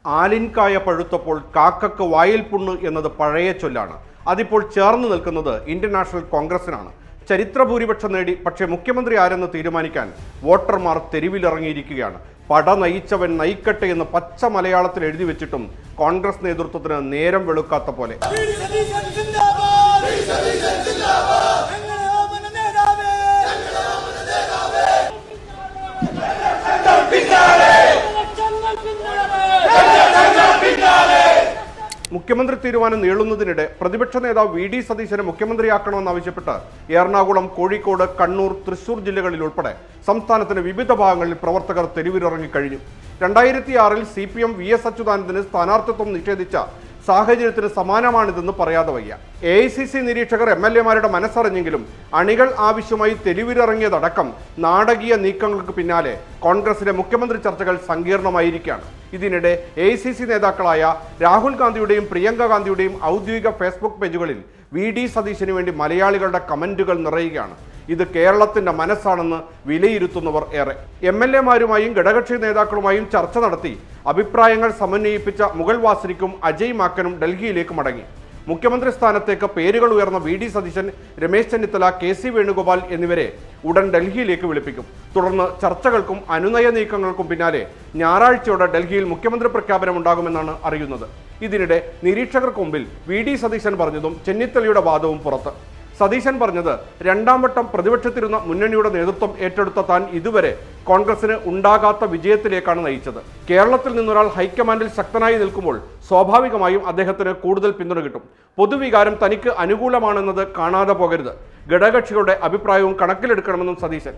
ആലിൻകായ പഴുത്തപ്പോൾ കാക്കക്ക് വായിൽ പുണ്ണ് എന്നത് പഴയ ചൊല്ലാണ്. അതിപ്പോൾ ചേർന്ന് നിൽക്കുന്നത് ഇന്ത്യൻ നാഷണൽ കോൺഗ്രസിനാണ്. ചരിത്രഭൂരിപക്ഷം നേടി, പക്ഷേ മുഖ്യമന്ത്രി ആരെന്ന് തീരുമാനിക്കാൻ വോട്ടർമാർ തെരുവിലിറങ്ങിയിരിക്കുകയാണ്. പട നയിച്ചവൻ നയിക്കട്ടെ എന്ന് പച്ച മലയാളത്തിൽ എഴുതി വെച്ചിട്ടും കോൺഗ്രസ് നേതൃത്വത്തിന് നേരം വെളുക്കാത്ത പോലെ. മുഖ്യമന്ത്രി തീരുമാനം നീളുന്നതിനിടെ പ്രതിപക്ഷ നേതാവ് VD സതീശനെ മുഖ്യമന്ത്രിയാക്കണമെന്നാവശ്യപ്പെട്ട് എറണാകുളം, കോഴിക്കോട്, കണ്ണൂർ, തൃശൂർ ജില്ലകളിൽ ഉൾപ്പെടെ സംസ്ഥാനത്തിന്റെ വിവിധ ഭാഗങ്ങളിൽ പ്രവർത്തകർ തെരുവിലിറങ്ങിക്കഴിഞ്ഞു. 2006-ൽ CPM VS അച്യുതാനന്ദന് സ്ഥാനാർത്ഥിത്വം നിഷേധിച്ച സാഹചര്യത്തിന് സമാനമാണിതെന്ന് പറയാതെ വയ്യ. AICC നിരീക്ഷകർ MLA-മാരുടെ മനസ്സറിഞ്ഞെങ്കിലും അണികൾ ആവശ്യമായി തെരുവിലിറങ്ങിയതടക്കം നാടകീയ നീക്കങ്ങൾക്ക് പിന്നാലെ കോൺഗ്രസിലെ മുഖ്യമന്ത്രി ചർച്ചകൾ സങ്കീർണമായിരിക്കുകയാണ്. ഇതിനിടെ AICC നേതാക്കളായ രാഹുൽ ഗാന്ധിയുടെയും പ്രിയങ്ക ഗാന്ധിയുടെയും ഔദ്യോഗിക ഫേസ്ബുക്ക് പേജുകളിൽ VD സതീശന് വേണ്ടി മലയാളികളുടെ കമന്റുകൾ നിറയുകയാണ്. ഇത് കേരളത്തിന്റെ മനസ്സാണെന്ന് വിലയിരുത്തുന്നവർ ഏറെ. MLA-മാരുമായും ഘടകകക്ഷി നേതാക്കളുമായും ചർച്ച നടത്തി അഭിപ്രായങ്ങൾ സമന്വയിപ്പിച്ച മുഗൾ വാസനിക്കും അജയ് മാക്കനും ഡൽഹിയിലേക്ക് മടങ്ങി. മുഖ്യമന്ത്രി സ്ഥാനത്തേക്ക് പേരുകൾ ഉയർന്ന VD സതീശൻ, രമേശ് ചെന്നിത്തല, KC വേണുഗോപാൽ എന്നിവരെ ഉടൻ ഡൽഹിയിലേക്ക് വിളിപ്പിക്കും. തുടർന്ന് ചർച്ചകൾക്കും അനുനയ നീക്കങ്ങൾക്കും പിന്നാലെ ഞായറാഴ്ചയോടെ ഡൽഹിയിൽ മുഖ്യമന്ത്രി പ്രഖ്യാപനം ഉണ്ടാകുമെന്നാണ് അറിയുന്നത്. ഇതിനിടെ നിരീക്ഷകർക്ക് മുമ്പിൽ VD സതീശൻ പറഞ്ഞതും ചെന്നിത്തലയുടെ വാദവും പുറത്ത്. സതീശൻ പറഞ്ഞത്, രണ്ടാം വട്ടം പ്രതിപക്ഷത്തിരുന്ന മുന്നണിയുടെ നേതൃത്വം ഏറ്റെടുത്ത താൻ ഇതുവരെ കോൺഗ്രസിന് ഉണ്ടാകാത്ത വിജയത്തിലേക്കാണ് നയിച്ചത്. കേരളത്തിൽ നിന്നൊരാൾ ഹൈക്കമാൻഡിൽ ശക്തനായി നിൽക്കുമ്പോൾ സ്വാഭാവികമായും അദ്ദേഹത്തിന് കൂടുതൽ പിന്തുണ കിട്ടും. പൊതുവികാരം തനിക്ക് അനുകൂലമാണെന്നത് കാണാതെ പോകരുത്. ഘടകകക്ഷികളുടെ അഭിപ്രായവും കണക്കിലെടുക്കണമെന്നും സതീശൻ.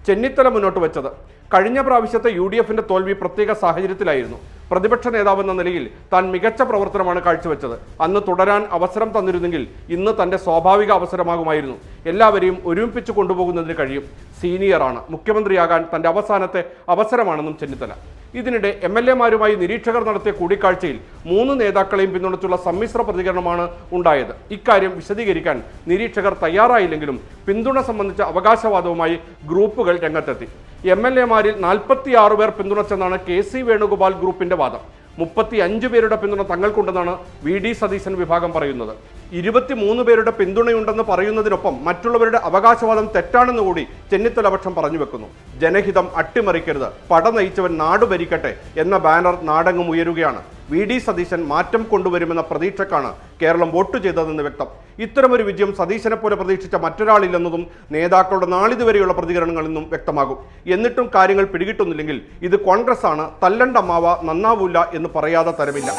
ചെന്നിത്തല മുന്നോട്ട് വെച്ചത്, കഴിഞ്ഞ പ്രാവശ്യത്തെ UDF-ന്റെ തോൽവി പ്രത്യേക സാഹചര്യത്തിലായിരുന്നു. പ്രതിപക്ഷ നേതാവെന്ന നിലയിൽ താൻ മികച്ച പ്രവർത്തനമാണ് കാഴ്ചവെച്ചത്. അന്ന് തുടരാൻ അവസരം തന്നിരുന്നെങ്കിൽ ഇന്ന് തൻ്റെ സ്വാഭാവിക അവസരമാകുമായിരുന്നു. എല്ലാവരെയും ഒരുമിപ്പിച്ച് കൊണ്ടുപോകുന്നതിന് കഴിയും. സീനിയറാണ്, മുഖ്യമന്ത്രിയാകാൻ തൻ്റെ അവസാനത്തെ അവസരമാണെന്നും ചെന്നിത്തല. ഇതിനിടെ MLA-മാരുമായി നിരീക്ഷകർ നടത്തിയ കൂടിക്കാഴ്ചയിൽ 3 നേതാക്കളെയും പിന്തുണച്ചുള്ള സമ്മിശ്ര പ്രതികരണമാണ് ഉണ്ടായത്. ഇക്കാര്യം വിശദീകരിക്കാൻ നിരീക്ഷകർ തയ്യാറായില്ലെങ്കിലും പിന്തുണ സംബന്ധിച്ച അവകാശവാദവുമായി ഗ്രൂപ്പുകൾ രംഗത്തെത്തി. MLA-മാരിൽ 46 പേർ പിന്തുണച്ചെന്നാണ് KC വേണുഗോപാൽ ഗ്രൂപ്പിന്റെ വാദം. 35 പേരുടെ പിന്തുണ തങ്ങൾക്കുണ്ടെന്നാണ് VD സതീശൻ വിഭാഗം പറയുന്നത്. 23 പേരുടെ പിന്തുണയുണ്ടെന്ന് പറയുന്നതിനൊപ്പം മറ്റുള്ളവരുടെ അവകാശവാദം തെറ്റാണെന്ന് കൂടി ചെന്നിത്തല പക്ഷം പറഞ്ഞു വെക്കുന്നു. ജനഹിതം അട്ടിമറിക്കരുത്, പട നയിച്ചവൻ നാട് ഭരിക്കട്ടെ എന്ന ബാനർ നാടെങ്ങും ഉയരുകയാണ്. VD സതീശൻ മാറ്റം കൊണ്ടുവരുമെന്ന പ്രതീക്ഷക്കാണ് കേരളം വോട്ട് ചെയ്തതെന്ന് വ്യക്തം. ഇത്തരമൊരു വിജയം സതീശനെ പോലെ പ്രതീക്ഷിച്ച മറ്റൊരാളില്ലെന്നതും നേതാക്കളുടെ നാളിതുവരെയുള്ള പ്രതികരണങ്ങളിൽ നിന്നും വ്യക്തമാകും. എന്നിട്ടും കാര്യങ്ങൾ പിടികിട്ടുന്നില്ലെങ്കിൽ ഇത് കോൺഗ്രസ് ആണ്, തല്ലണ്ടമ്മാവ നന്നാവൂല്ല എന്ന് പറയാതെ തരമില്ല.